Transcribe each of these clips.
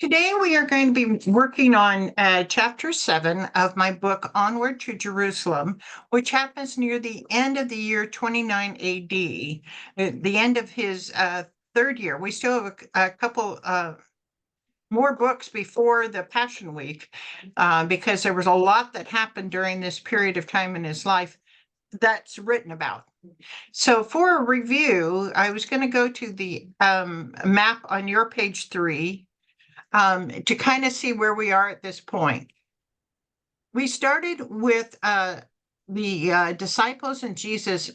Today we are going to be working on chapter 7 of my book, Onward to Jerusalem, which happens near the end of the year 29 AD, the end of his third year. We still have a couple more books before the Passion Week because there was a lot that happened during this period of time in his life that's written about. So for a review, I was going to go to the map on your page 3. To kind of see where we are at this point. We started with the disciples and Jesus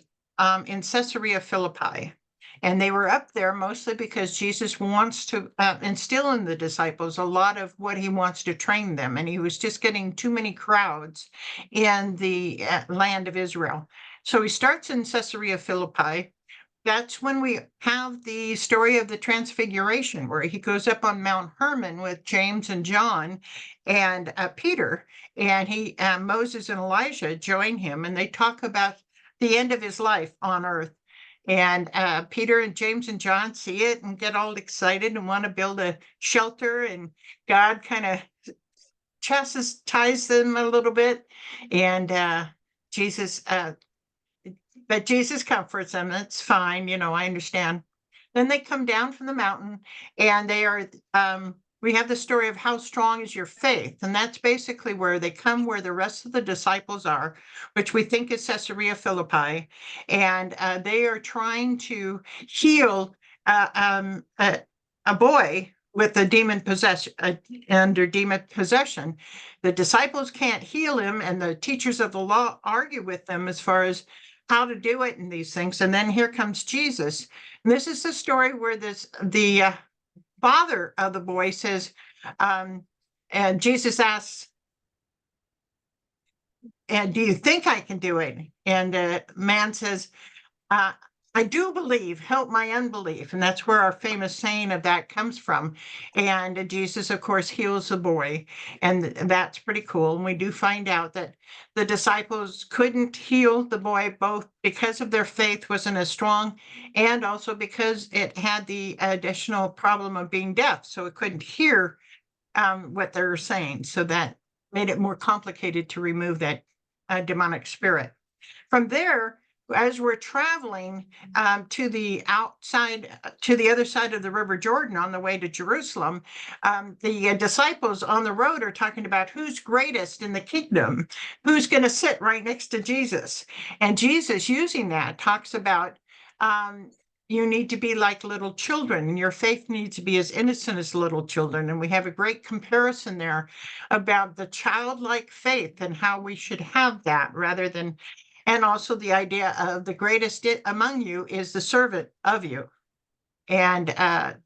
in Caesarea Philippi. And they were up there mostly because Jesus wants to instill in the disciples a lot of what he wants to train them. And he was just getting too many crowds in the land of Israel. So he starts in Caesarea Philippi. That's when we have the story of the Transfiguration, where he goes up on Mount Hermon with James and John and Peter, and Moses and Elijah join him, and they talk about the end of his life on earth. And Peter and James and John see it and get all excited and want to build a shelter, and God kind of chastises them a little bit, and Jesus but Jesus comforts them. That's fine. I understand. Then they come down from the mountain and we have the story of how strong is your faith. And that's basically where they come, where the rest of the disciples are, which we think is Caesarea Philippi. And they are trying to heal a boy with a demon possession, under demon possession. The disciples can't heal him, and the teachers of the law argue with them as far as how to do it and these things. And then here comes Jesus. And this is the story where the father of the boy says, and Jesus asks, and do you think I can do it? And the man says, I do believe, help my unbelief. And that's where our famous saying of that comes from. And Jesus, of course, heals the boy. And that's pretty cool. And we do find out that the disciples couldn't heal the boy, both because of their faith wasn't as strong and also because it had the additional problem of being deaf. So it couldn't hear what they were saying. So that made it more complicated to remove that demonic spirit. From there, as we're traveling to the other side of the River Jordan on the way to Jerusalem, the disciples on the road are talking about who's greatest in the kingdom, who's going to sit right next to Jesus. And Jesus, using that, talks about you need to be like little children, and your faith needs to be as innocent as little children. And we have a great comparison there about the childlike faith and how we should have that rather than. And also the idea of the greatest among you is the servant of you. And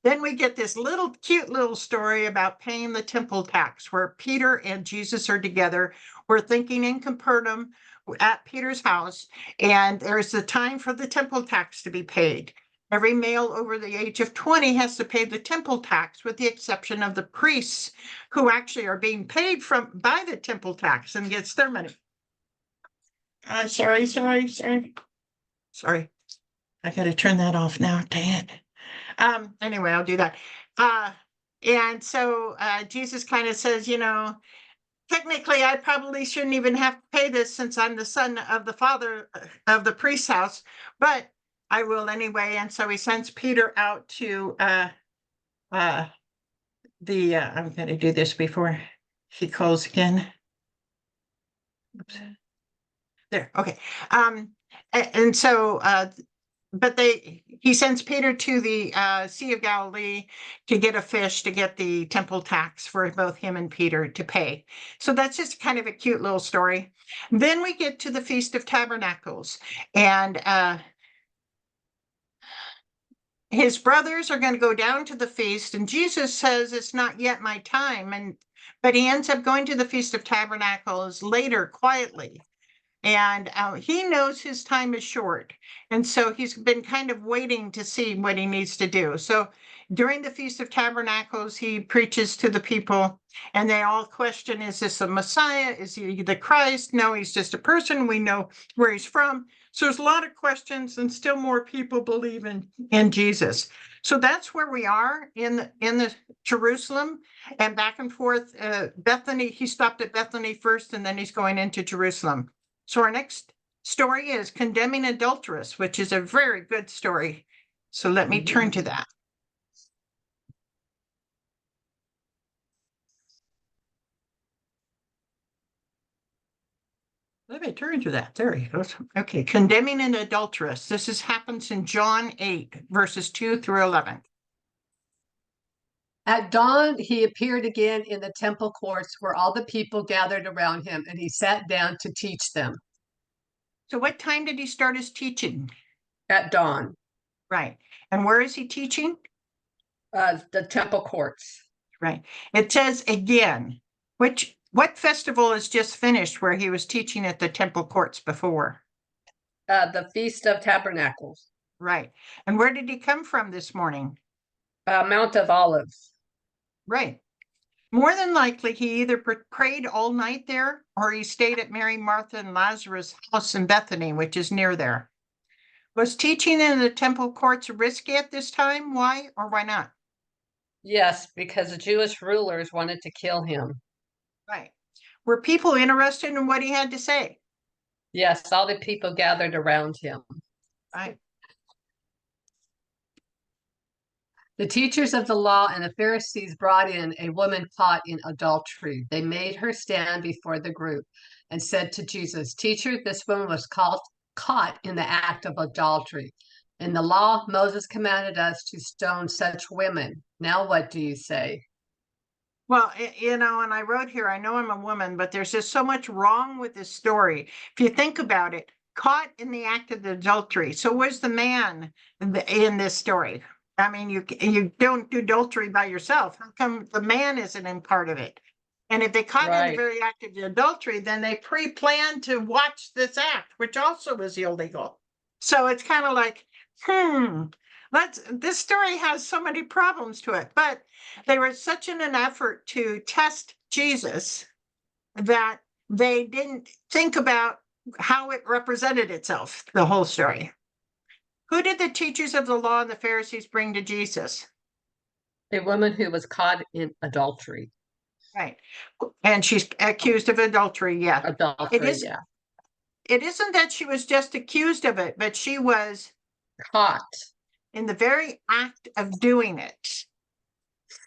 then we get this cute little story about paying the temple tax, where Peter and Jesus are together. We're thinking in Capernaum at Peter's house, and there's the time for the temple tax to be paid. Every male over the age of 20 has to pay the temple tax, with the exception of the priests, who actually are being paid by the temple tax and gets their money. Sorry. I got to turn that off now. Dang it. Anyway, I'll do that. And so Jesus kind of says, technically, I probably shouldn't even have to pay this since I'm the son of the father of the priest's house, but I will anyway. And so he sends Peter out to I'm going to do this before he calls again. Oops. There, okay. And so, but he sends Peter to the Sea of Galilee to get a fish to get the temple tax for both him and Peter to pay. So that's just kind of a cute little story. Then we get to the Feast of Tabernacles, and his brothers are going to go down to the feast, and Jesus says it's not yet my time, but he ends up going to the Feast of Tabernacles later quietly. And he knows his time is short. And so he's been kind of waiting to see what he needs to do. So during the Feast of Tabernacles, he preaches to the people, and they all question, is this a Messiah? Is he the Christ? No, he's just a person. We know where he's from. So there's a lot of questions and still more people believe in Jesus. So that's where we are in the Jerusalem and back and forth. Bethany, he stopped at Bethany first and then he's going into Jerusalem. So our next story is Condemning Adulteress, which is a very good story. So let me turn to that. Let me turn to that. There he goes. Okay, Condemning an Adulteress. This happens in John 8, verses 2 through 11. At dawn, he appeared again in the temple courts where all the people gathered around him, and he sat down to teach them. So what time did he start his teaching? At dawn. Right. And where is he teaching? The temple courts. Right. It says again, what festival is just finished where he was teaching at the temple courts before? The Feast of Tabernacles. Right. And where did he come from this morning? Mount of Olives. Right. More than likely, he either prayed all night there or he stayed at Mary, Martha, and Lazarus' house in Bethany, which is near there. Was teaching in the temple courts risky at this time? Why or why not? Yes, because the Jewish rulers wanted to kill him. Right. Were people interested in what he had to say? Yes, all the people gathered around him. Right. The teachers of the law and the Pharisees brought in a woman caught in adultery. They made her stand before the group and said to Jesus, "Teacher, this woman was caught in the act of adultery. In the law, Moses commanded us to stone such women. Now what do you say?" Well, and I wrote here, I know I'm a woman, but there's just so much wrong with this story. If you think about it, caught in the act of adultery. So where's the man in this story? I mean, you don't do adultery by yourself. How come the man isn't in part of it? And if they caught in the very act of the adultery, then they pre-planned to watch this act, which also was illegal. So it's kind of like, this story has so many problems to it, but they were such in an effort to test Jesus that they didn't think about how it represented itself, the whole story. Who did the teachers of the law and the Pharisees bring to Jesus? A woman who was caught in adultery. Right. And she's accused of adultery. Yeah. Adultery, It isn't that she was just accused of it, but she was caught in the very act of doing it.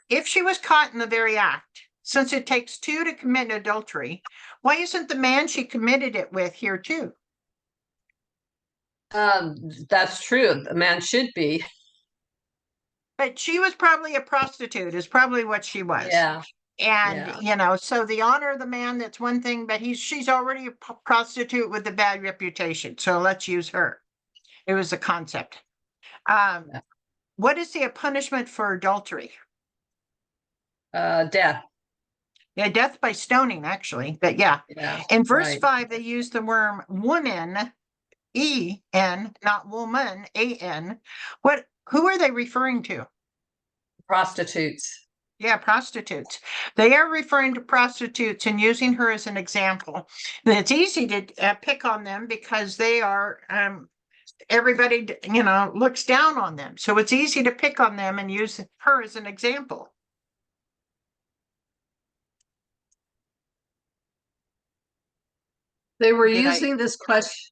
If she was caught in the very act, since it takes two to commit adultery, why isn't the man she committed it with here too? That's true. The man should be. But she was probably a prostitute, is probably what she was. Yeah. And, so the honor of the man, that's one thing, but she's already a prostitute with a bad reputation. So let's use her. It was a concept. What is the punishment for adultery? Death. Yeah, death by stoning, actually. But yeah. In verse 5, they use the word woman, E-N, not woman, A-N. Who are they referring to? Prostitutes. Yeah, prostitutes. They are referring to prostitutes and using her as an example. And it's easy to pick on them because they are, everybody, looks down on them. So it's easy to pick on them and use her as an example. They were using this question.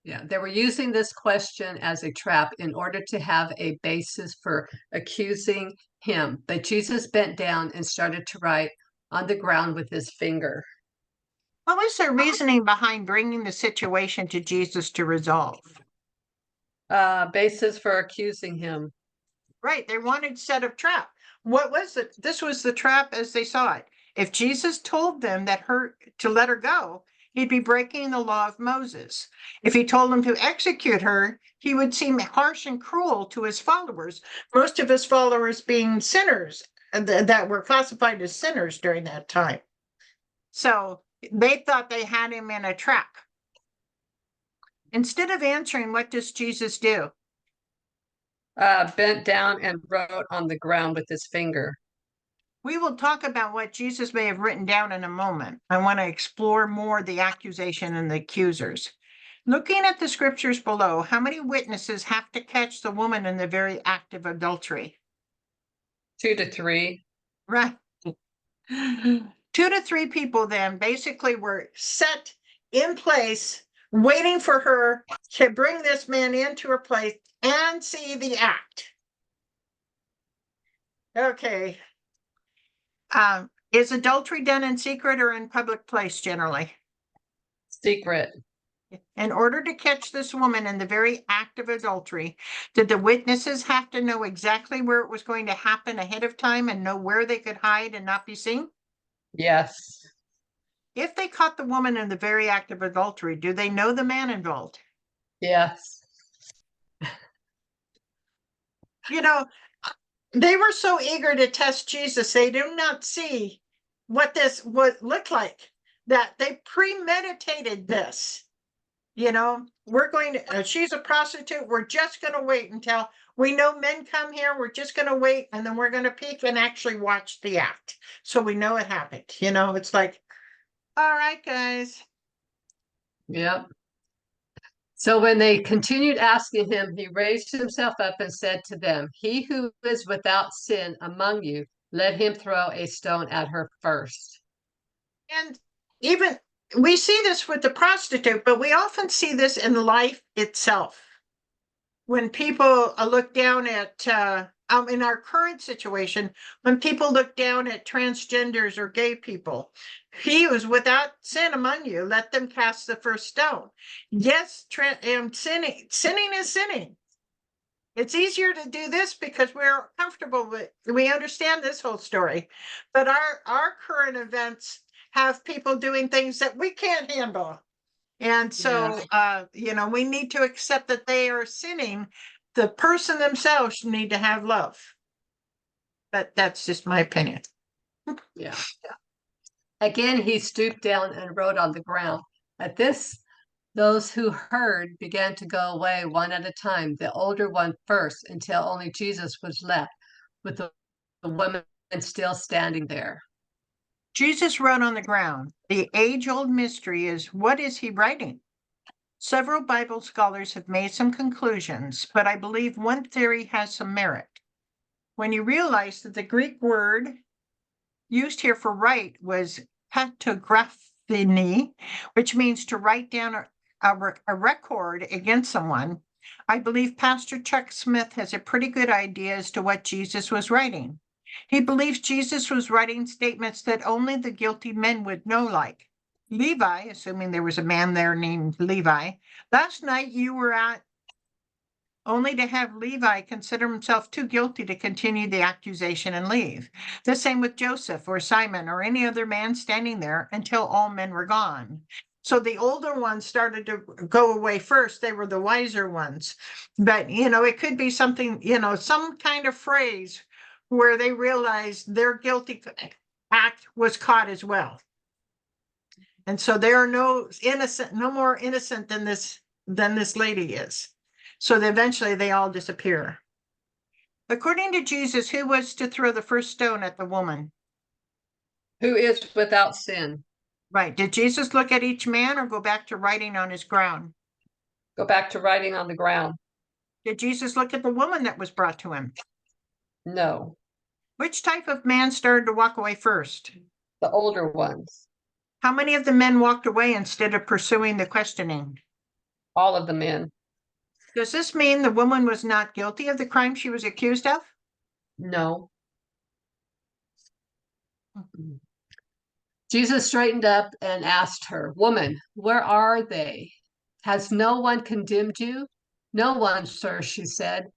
Yeah, they were using this question as a trap in order to have a basis for accusing him. But Jesus bent down and started to write on the ground with his finger. What was their reasoning behind bringing the situation to Jesus to resolve? Basis for accusing him. Right, they wanted to set a trap. What was it? This was the trap as they saw it. If Jesus told them to let her go, he'd be breaking the law of Moses. If he told them to execute her, he would seem harsh and cruel to his followers, most of his followers being sinners that were classified as sinners during that time. So they thought they had him in a trap. Instead of answering, what does Jesus do? Bent down and wrote on the ground with his finger. We will talk about what Jesus may have written down in a moment. I want to explore more the accusation and the accusers. Looking at the scriptures below, how many witnesses have to catch the woman in the very act of adultery? 2 to 3. Right. 2 to 3 people then basically were set in place, waiting for her to bring this man into her place and see the act. Okay. Is adultery done in secret or in public place generally? Secret. In order to catch this woman in the very act of adultery, did the witnesses have to know exactly where it was going to happen ahead of time and know where they could hide and not be seen? Yes. If they caught the woman in the very act of adultery, do they know the man involved? Yes. You know, they were so eager to test Jesus, they do not see what this would look like, that they premeditated this. We're going to, she's a prostitute. We're just going to wait until we know men come here. We're just going to wait, and then we're going to peek and actually watch the act. So we know it happened. It's like, all right, guys. Yep. So when they continued asking him, he raised himself up and said to them, "He who is without sin among you, let him throw a stone at her first." And even we see this with the prostitute, but we often see this in life itself. When people look down at, in our current situation, when people look down at transgenders or gay people, he who is without sin among you, let them cast the first stone. Yes, sinning is sinning. It's easier to do this because we're comfortable with, we understand this whole story, but our current events have people doing things that we can't handle. And so, we need to accept that they are sinning. The person themselves need to have love. But that's just my opinion. Yeah. Again, he stooped down and wrote on the ground. At this, those who heard began to go away one at a time, the older one first, until only Jesus was left, with the woman still standing there. Jesus wrote on the ground. The age-old mystery is, what is he writing? Several Bible scholars have made some conclusions, but I believe one theory has some merit. When you realize that the Greek word used here for write was patagraphini, which means to write down a record against someone, I believe Pastor Chuck Smith has a pretty good idea as to what Jesus was writing. He believes Jesus was writing statements that only the guilty men would know, like, Levi, assuming there was a man there named Levi, last night you were at, only to have Levi consider himself too guilty to continue the accusation and leave. The same with Joseph or Simon or any other man standing there until all men were gone. So the older ones started to go away first. They were the wiser ones. But, it could be something, some kind of phrase where they realized their guilty act was caught as well. And so there are no more innocent than this lady is. So eventually they all disappear. According to Jesus, who was to throw the first stone at the woman? Who is without sin? Right. Did Jesus look at each man or go back to writing on his ground? Go back to writing on the ground. Did Jesus look at the woman that was brought to him? No. Which type of man started to walk away first? The older ones. How many of the men walked away instead of pursuing the questioning? All of the men. Does this mean the woman was not guilty of the crime she was accused of? No. Jesus straightened up and asked her, "Woman, where are they? Has no one condemned you?" "No one, sir," she said.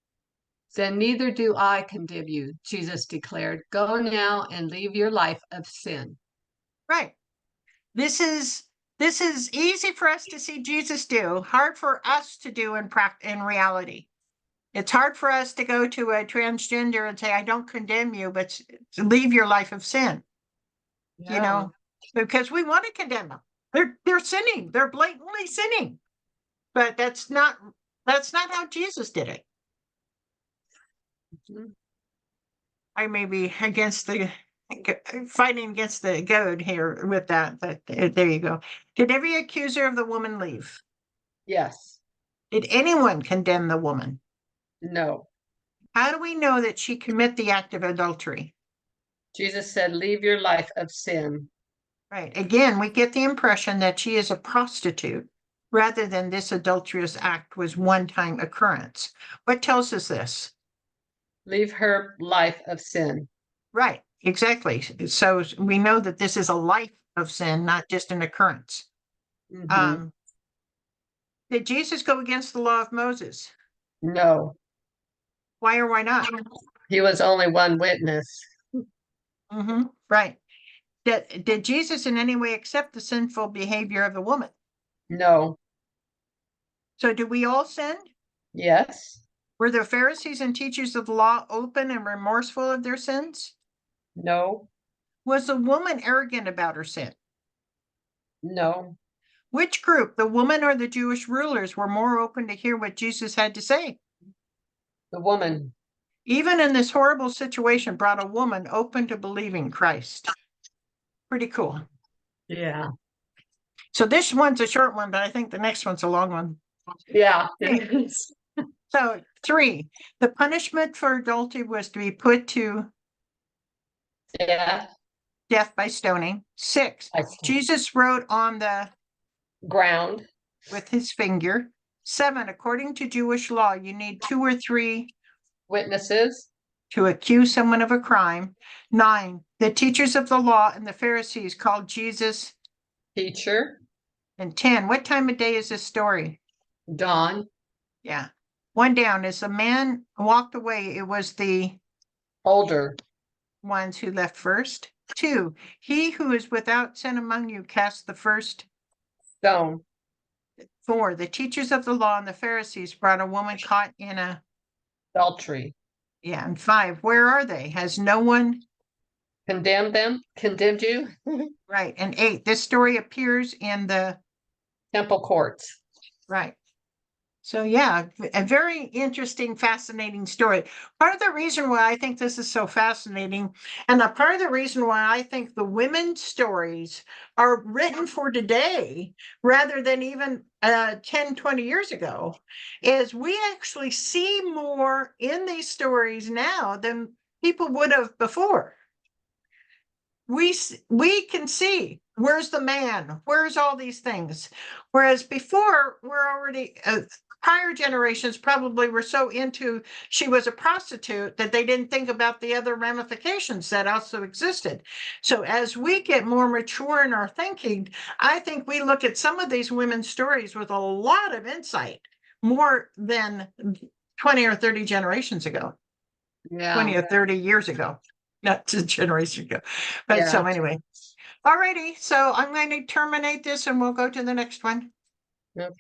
"Then neither do I condemn you," Jesus declared. "Go now and leave your life of sin." Right. This is easy for us to see Jesus do, hard for us to do in reality. It's hard for us to go to a transgender and say, I don't condemn you, but leave your life of sin. Because we want to condemn them. They're sinning. They're blatantly sinning. But that's not how Jesus did it. Mhm. I may be fighting against the goad here with that, but there you go. Did every accuser of the woman leave? Yes. Did anyone condemn the woman? No. How do we know that she committed the act of adultery? Jesus said, leave your life of sin. Right. Again, we get the impression that she is a prostitute rather than this adulterous act was one-time occurrence. What tells us this? Leave her life of sin. Right. Exactly. So we know that this is a life of sin, not just an occurrence. Mhm. Did Jesus go against the law of Moses? No. Why or why not? He was only one witness. Right. Did Jesus in any way accept the sinful behavior of the woman? No. So do we all sin? Yes. Were the Pharisees and teachers of the law open and remorseful of their sins? No. Was the woman arrogant about her sin? No. Which group, the woman or the Jewish rulers, were more open to hear what Jesus had to say? The woman. Even in this horrible situation, brought a woman open to believing Christ. Pretty cool. Yeah. So this one's a short one, but I think the next one's a long one. Yeah. So 3, the punishment for adultery was to be put to Yeah. death by stoning. 6, Jesus wrote on the ground with his finger. 7, according to Jewish law, you need 2 or 3 witnesses to accuse someone of a crime. 9, the teachers of the law and the Pharisees called Jesus teacher. And 10, what time of day is this story? Dawn. Yeah. 1 down. As the man walked away, it was the older ones who left first. 2, he who is without sin among you cast the first stone. 4, the teachers of the law and the Pharisees brought a woman caught in adultery. Yeah. And 5, where are they? Has no one condemned you? Right. And 8, this story appears in the temple courts. Right. So yeah, a very interesting, fascinating story. Part of the reason why I think this is so fascinating, and a part of the reason why I think the women's stories are written for today rather than even 10, 20 years ago, is we actually see more in these stories now than people would have before. We can see where's the man, where's all these things, whereas before we're already prior generations probably were so into she was a prostitute that they didn't think about the other ramifications that also existed. So as we get more mature in our thinking, I think we look at some of these women's stories with a lot of insight, more than 20 or 30 generations ago. Yeah. 20 or 30 years ago, not a generation ago. But so anyway, all righty. So I'm going to terminate this and we'll go to the next one.